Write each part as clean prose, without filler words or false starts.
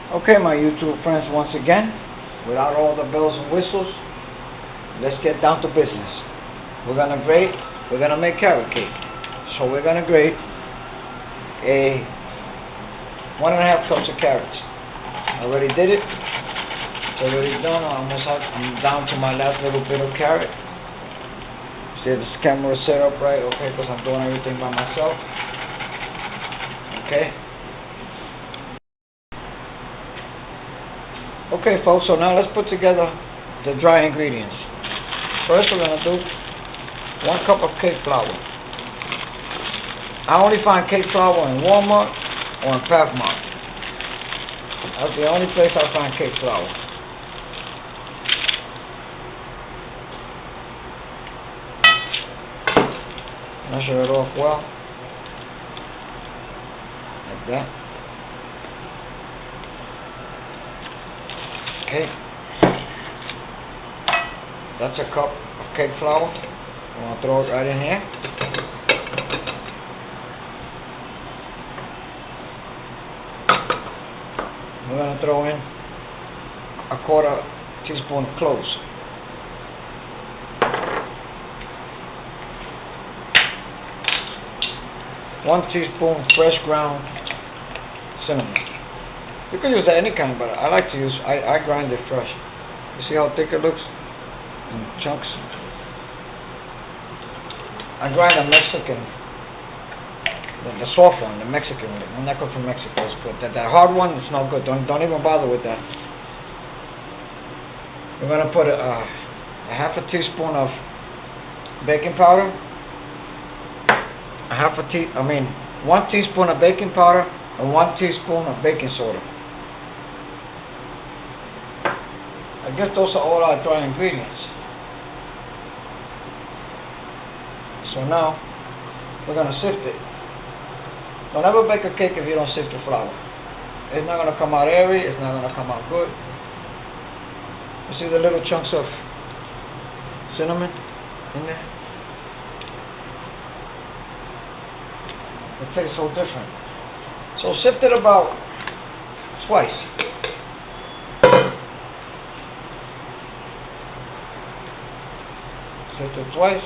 Okay, my YouTube friends, once again, without all the bells and whistles, let's get down to business. We're gonna make carrot cake. So we're gonna grate a 1.5 cups of carrots. I already did it. It's already done. I'm down to my last little bit of carrot. See if this camera is set up right, okay, because I'm doing everything by myself. Okay. Okay, folks, so now let's put together the dry ingredients. First, we're going to do 1 cup of cake flour. I only find cake flour in Walmart or in Pathmark. That's the only place I find cake flour. Measure it off well, like that. Okay, that's a cup of cake flour. I'm going to throw it right in here. We're going to throw in a 1/4 teaspoon of cloves. One teaspoon fresh ground cinnamon. You can use any kind, but I like to use, I grind it fresh. You see how thick it looks? In chunks. I grind a Mexican, the soft one, the Mexican one. When that comes from Mexico, it's good. That hard one, it's no good. Don't even bother with that. We're gonna put a 1/2 teaspoon of baking powder. 1 teaspoon of baking powder and 1 teaspoon of baking soda. I guess those are all our dry ingredients. So now, we're going to sift it. Don't ever bake a cake if you don't sift the flour. It's not going to come out airy, it's not going to come out good. You see the little chunks of cinnamon in there? It tastes so different. So sift it about twice. Sift it twice.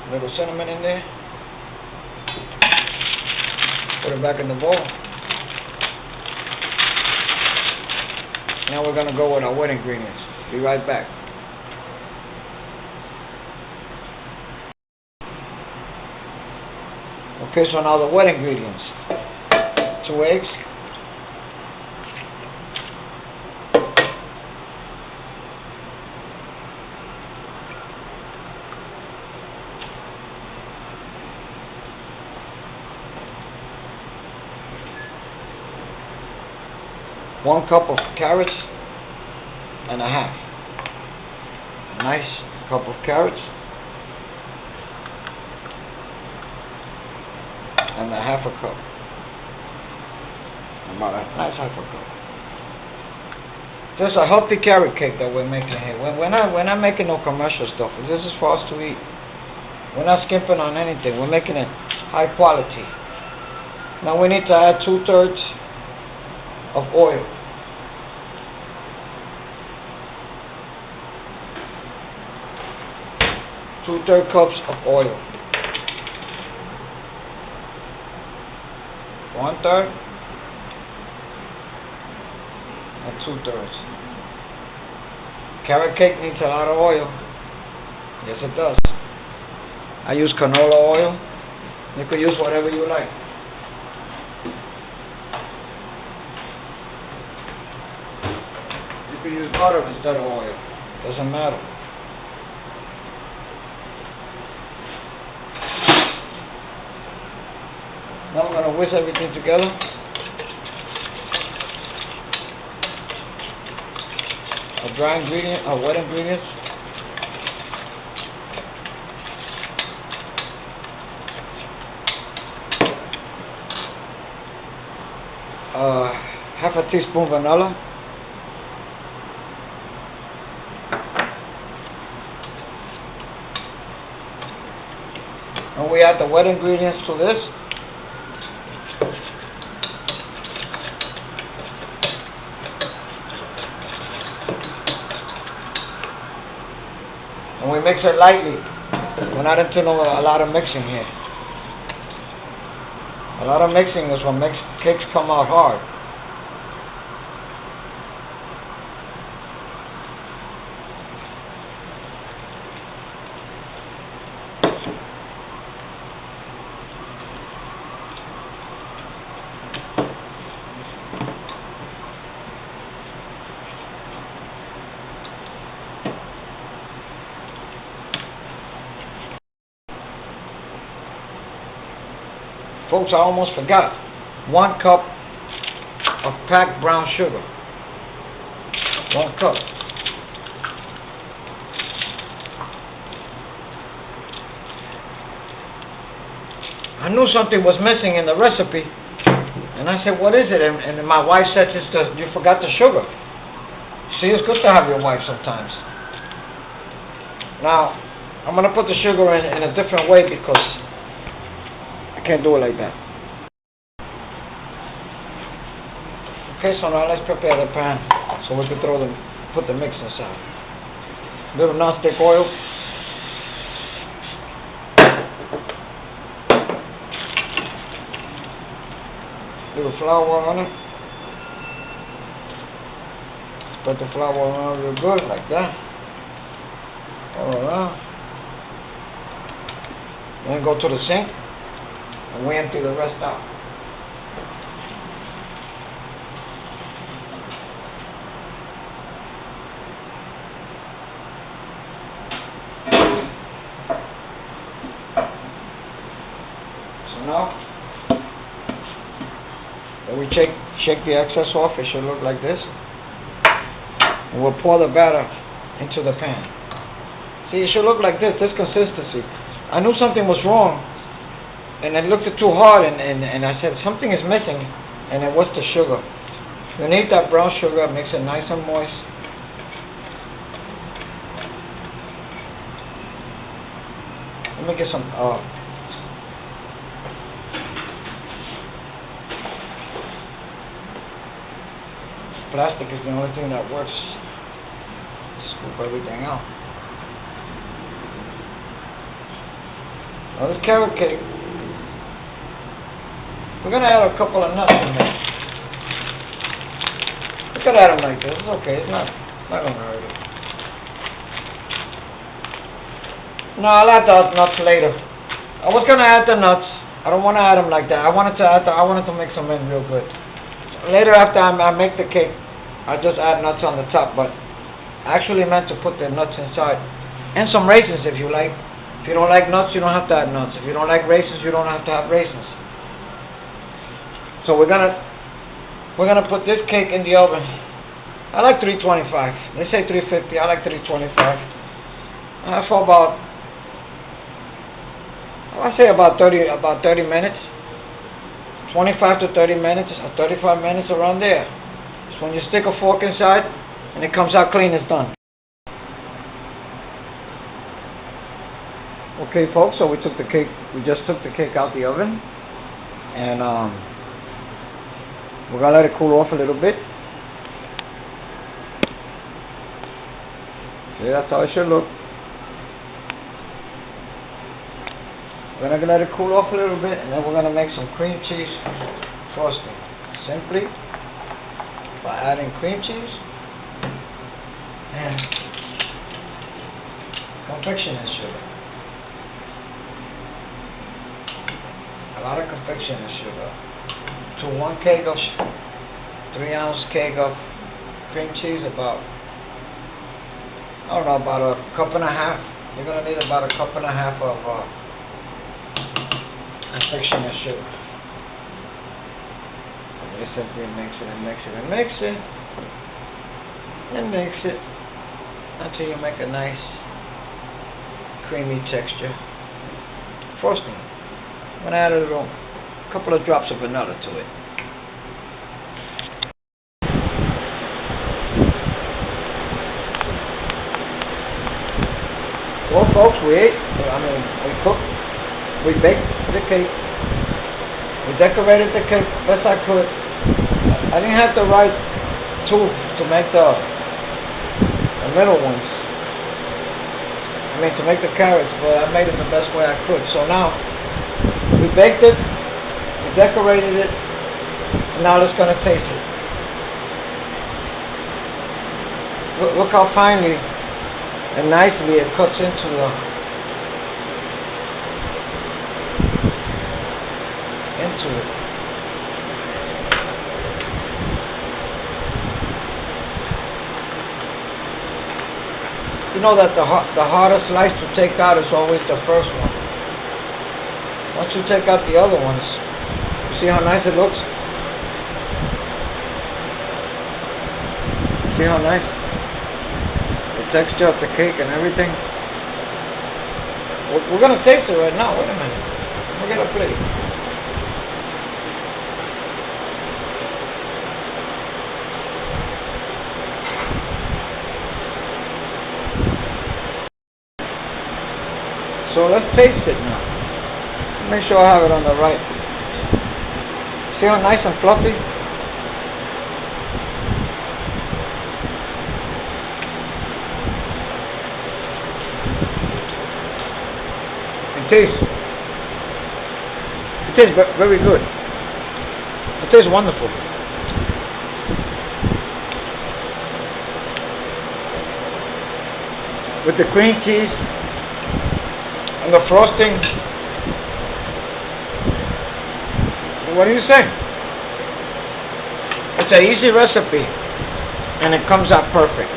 A little cinnamon in there. Put it back in the bowl. Now we're going to go with our wet ingredients. Be right back. Okay, so now the wet ingredients. 2 eggs. One cup of carrots and a half. A nice cup of carrots. And a 1/2 cup. About a nice 1/2 cup. This is a healthy carrot cake that we're making here. We're not making no commercial stuff. This is for us to eat. We're not skimping on anything. We're making it high quality. Now we need to add 2/3 of oil. Two-thirds cups of oil. 1/3 and 2/3. Carrot cake needs a lot of oil. Yes, it does. I use canola oil. You could use whatever you like. You could use butter instead of oil. Doesn't matter. Now I'm going to whisk everything together. Our dry ingredient, our wet ingredients. Half a teaspoon vanilla. And we add the wet ingredients to this. mix it lightly. We're not into a lot of mixing here. A lot of mixing is what makes cakes come out hard. Folks, I almost forgot. 1 cup of packed brown sugar. 1 cup. I knew something was missing in the recipe, and I said, what is it? And my wife said, you forgot the sugar. See, it's good to have your wife sometimes. Now, I'm going to put the sugar in a different way because I can't do it like that. Okay, so now let's prepare the pan so we can put the mix inside. Little non-stick oil. Little flour on it. Spread the flour around real good like that. All around. Then go to the sink and we empty the rest out. So now, when we shake the excess off, it should look like this. And we'll pour the batter into the pan. See, it should look like this consistency. I knew something was wrong, and I looked it too hard, and I said, something is missing, and it was the sugar. You need that brown sugar, makes it nice and moist. Let me get some, plastic is the only thing that works. Scoop everything out. Now this carrot cake, we're going to add a couple of nuts in there. We could add them like this. It's okay. It's not going to hurt it. No, I'll add the nuts later. I was going to add the nuts. I don't want to add them like that. I wanted to mix them in real good. Later, after I make the cake, I just add nuts on the top. But I actually meant to put the nuts inside, and some raisins if you like. If you don't like nuts, you don't have to add nuts. If you don't like raisins, you don't have to have raisins. So we're gonna put this cake in the oven. I like 325. They say 350. I like 325. For about, I say about 30 minutes. 25 to 30 minutes, or 35 minutes, around there. So when you stick a fork inside and it comes out clean, it's done. Okay, folks, so we just took the cake out the oven, and we're gonna let it cool off a little bit. See, that's how it should look. We're gonna let it cool off a little bit, and then we're gonna make some cream cheese frosting. Simply by adding cream cheese and confectioner's sugar. A lot of confectioner's sugar. To 1 keg of 3-ounce keg of cream cheese, about, I don't know, about a cup and a half. You're gonna need about a cup and a half of confectioner's sugar. You simply mix it and mix it and mix it and mix it until you make a nice creamy texture. Frosting. I'm going to add a couple of drops of vanilla to it. Well, folks, we cooked, we baked the cake, we decorated the cake best I could. I didn't have the right tools to make the middle ones. I to make the carrots, but I made it the best way I could. So now, we baked it, we decorated it, and now let's gonna taste it. Look how finely and nicely it cuts into it. You know that the hardest slice to take out is always the first one. Once you take out the other ones, you see how nice it looks? See how nice? The texture of the cake and everything. We're gonna taste it right now. Wait a minute. Let me get a plate. So let's taste it now. Make sure I have it on the right. See how nice and fluffy? It tastes very good. It tastes wonderful. With the cream cheese and the frosting. What do you say? It's an easy recipe and it comes out perfect.